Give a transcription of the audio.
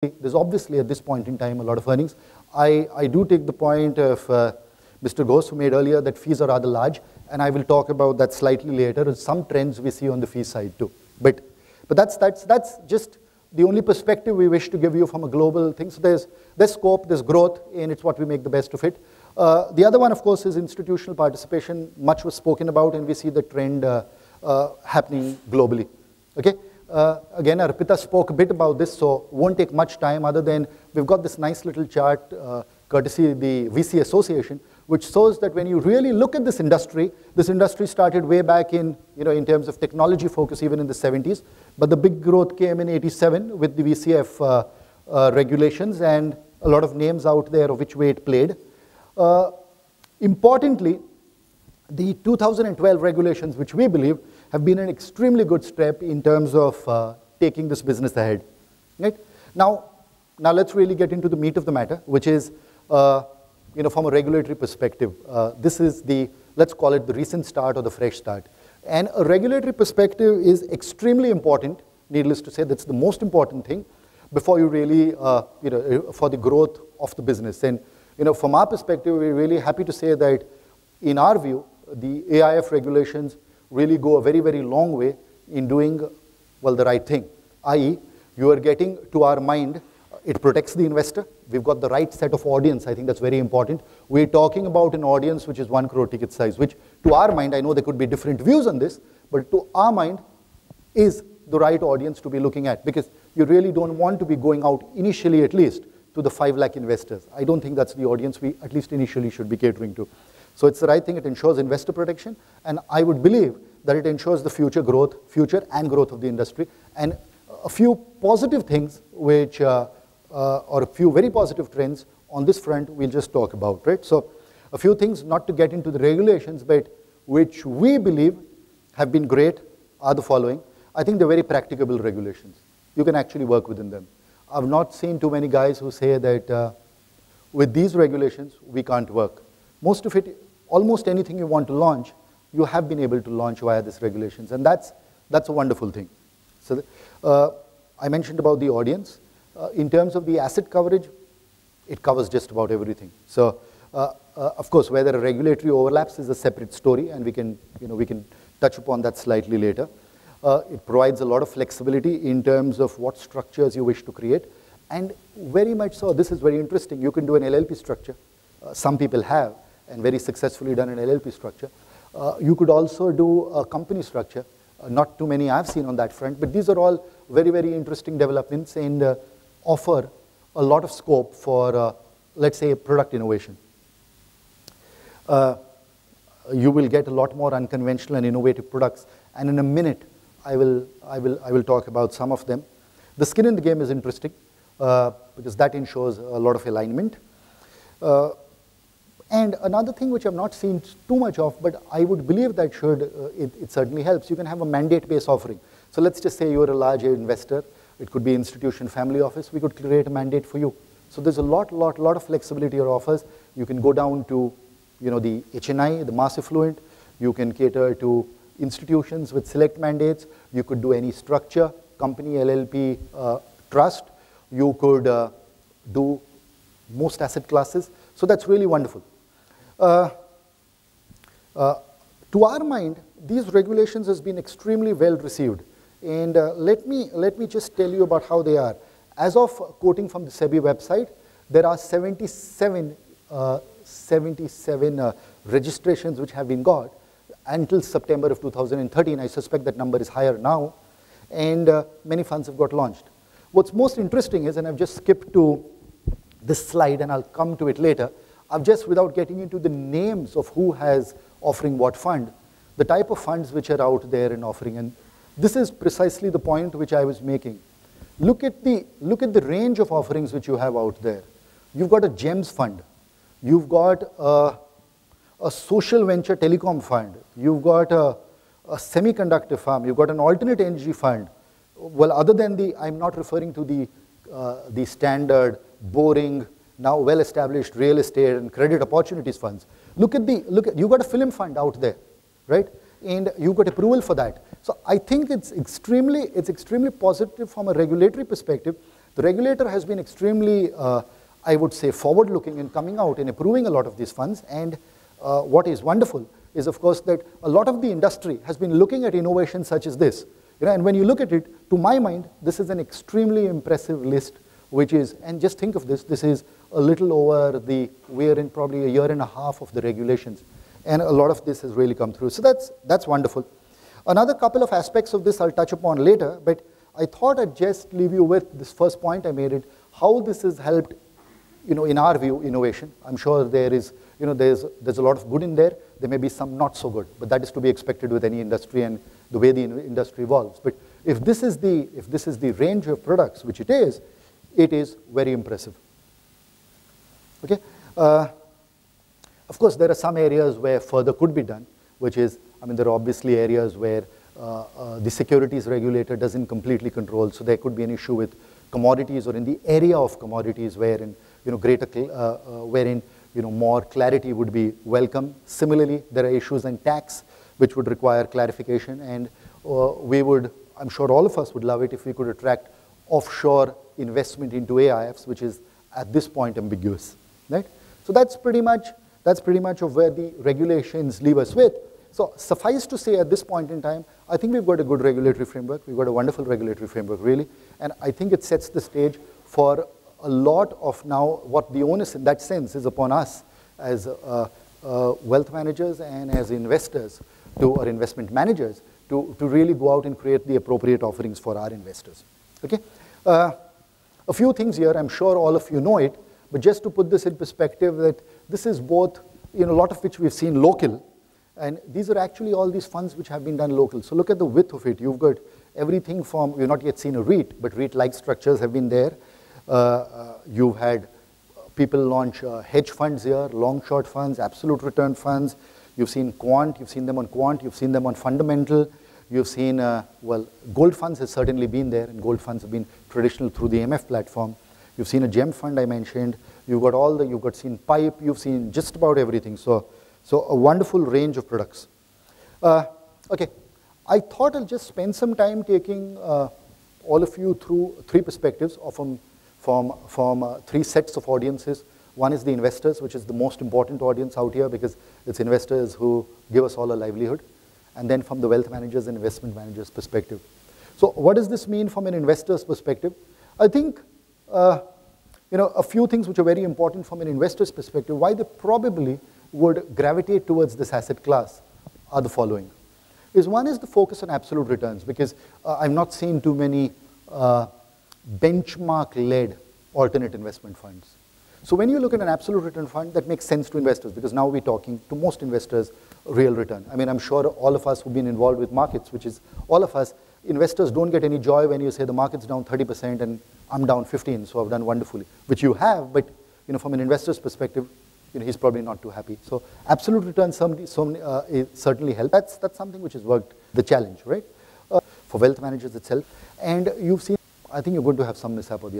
there's obviously at this point in time a lot of earnings. I do take the point of Mr. Ghosh, who made earlier, that fees are rather large, and I will talk about that slightly later, and some trends we see on the fee side too. But that's just the only perspective we wish to give you from a global thing. So there's scope, there's growth, and it's what we make the best of it. The other one, of course, is institutional participation. Much was spoken about, and we see the trend happening globally. Okay. Again, Arpita spoke a bit about this, so won't take much time other than we've got this nice little chart, courtesy the VC Association, which shows that when you really look at this industry started way back in, in terms of technology focus, even in the 70s, but the big growth came in 87 with the VCF regulations and a lot of names out there of which way it played. Importantly, the 2012 regulations, which we believe have been an extremely good step in terms of taking this business ahead. Right? Now let's really get into the meat of the matter, which is, from a regulatory perspective, this is let's call it the recent start or the fresh start. And a regulatory perspective is extremely important, needless to say, that's the most important thing before you really, for the growth of the business. And, from our perspective, we're really happy to say that in our view, the AIF regulations really go a very, very long way in doing, well, the right thing. I.e., you are getting, to our mind, it protects the investor. We've got the right set of audience. I think that's very important. We're talking about an audience which is 1 crore ticket size, which to our mind, I know there could be different views on this, but to our mind is the right audience to be looking at, because you really don't want to be going out initially, at least, to the 5 lakh investors. I don't think that's the audience we, at least initially, should be catering to. So it's the right thing. It ensures investor protection, and I would believe that it ensures the future and growth of the industry. And a few positive things which, or a few very positive trends on this front we'll just talk about, right? So a few things, not to get into the regulations, but which we believe have been great are the following. I think they're very practicable regulations. You can actually work within them. I've not seen too many guys who say that with these regulations, we can't work. Most of it, almost anything you want to launch, you have been able to launch via these regulations, and that's a wonderful thing. So I mentioned about the audience. In terms of the asset coverage, it covers just about everything. So of course, whether a regulatory overlaps is a separate story, and we can touch upon that slightly later. It provides a lot of flexibility in terms of what structures you wish to create, and very much so, this is very interesting. You can do an LLP structure. Some people have, and very successfully done an LLP structure. You could also do a company structure. Not too many I've seen on that front, but these are all very, very interesting developments and offer a lot of scope for, let's say, product innovation. You will get a lot more unconventional and innovative products, and in a minute, I will talk about some of them. The skin in the game is interesting because that ensures a lot of alignment. And another thing which I've not seen too much of, but I would believe that it certainly helps, you can have a mandate-based offering. So let's just say you're a large investor, it could be institution, family office, we could create a mandate for you. So there's a lot of flexibility or offers. You can go down to, the HNI, the mass affluent. You can cater to institutions with select mandates. You could do any structure, company, LLP, trust. You could do most asset classes. So that's really wonderful. To our mind, these regulations has been extremely well received. And let me just tell you about how they are. As of quoting from the SEBI website, there are 77 registrations which have been got until September of 2013. I suspect that number is higher now. And many funds have got launched. What's most interesting is, and I've just skipped to this slide and I'll come to it later, I've just, without getting into the names of who has offering what fund, the type of funds which are out there and offering, and this is precisely the point which I was making. Look at the range of offerings which you have out there. You've got a GEMS fund. You've got a social venture telecom fund. You've got a semiconductor fund. You've got an alternate energy fund. Well, other than I'm not referring to the standard, boring, now well-established real estate and credit opportunities funds. Look at you've got a film fund out there, right? And you've got approval for that. So I think it's extremely positive from a regulatory perspective The regulator has been extremely, I would say, forward-looking in coming out and approving a lot of these funds. And what is wonderful is, of course, that a lot of the industry has been looking at innovations such as this. And when you look at it, to my mind, this is an extremely impressive list, which is, and just think of this, this is a little over we're in probably a year and a half of the regulations. And a lot of this has really come through. So that's wonderful. Another couple of aspects of this I'll touch upon later, but I thought I'd just leave you with this first point I made, how this has helped, in our view, innovation. I'm sure there's a lot of good in there. There may be some not so good, but that is to be expected with any industry and the way the industry evolves. But if this is the range of products, which it is very impressive. Okay. Of course, there are some areas where further could be done, which is, there are obviously areas where the securities regulator doesn't completely control, so there could be an issue with commodities or in the area of commodities wherein, wherein more clarity would be welcome. Similarly, there are issues in tax which would require clarification, and I'm sure all of us would love it if we could attract offshore investment into AIFs, which is at this point ambiguous, right? So that's pretty much of where the regulations leave us with. So suffice to say, at this point in time, I think we've got a good regulatory framework. We've got a wonderful regulatory framework, really, and I think it sets the stage for a lot of now what the onus in that sense is upon us as wealth managers and as investors or investment managers to really go out and create the appropriate offerings for our investors. Okay, a few things here. I'm sure all of you know it, but just to put this in perspective, that this is both, a lot of which we've seen local, and these are actually all these funds which have been done local. So look at the width of it. You've got everything from, we've not yet seen a REIT, but REIT-like structures have been there. You've had people launch hedge funds here, long-short funds, absolute return funds. You've seen quant, you've seen them on quant, you've seen them on fundamental. You've seen, gold funds has certainly been there, and gold funds have been traditional through the MF platform. You've seen a gem fund I mentioned. You've seen pipe, you've seen just about everything. So a wonderful range of products. Okay, I thought I'll just spend some time taking all of you through three perspectives from three sets of audiences. One is the investors, which is the most important audience out here because it's investors who give us all a livelihood. And then from the wealth managers and investment managers perspective. So what does this mean from an investor's perspective? I think a few things which are very important from an investor's perspective, why they probably would gravitate towards this asset class are the following. One is the focus on absolute returns, because I've not seen too many benchmark-led alternate investment funds. So when you look at an absolute return fund, that makes sense to investors, because now we're talking to most investors real return. I'm sure all of us who've been involved with markets, which is all of us, investors don't get any joy when you say the market's down 30% and I'm down 15, so I've done wonderfully, which you have, but from an investor's perspective, he's probably not too happy. So absolute return certainly helps. That's something which has worked the challenge, right? For wealth managers itself. And you've seen, I think you're going to have some mishap or the other.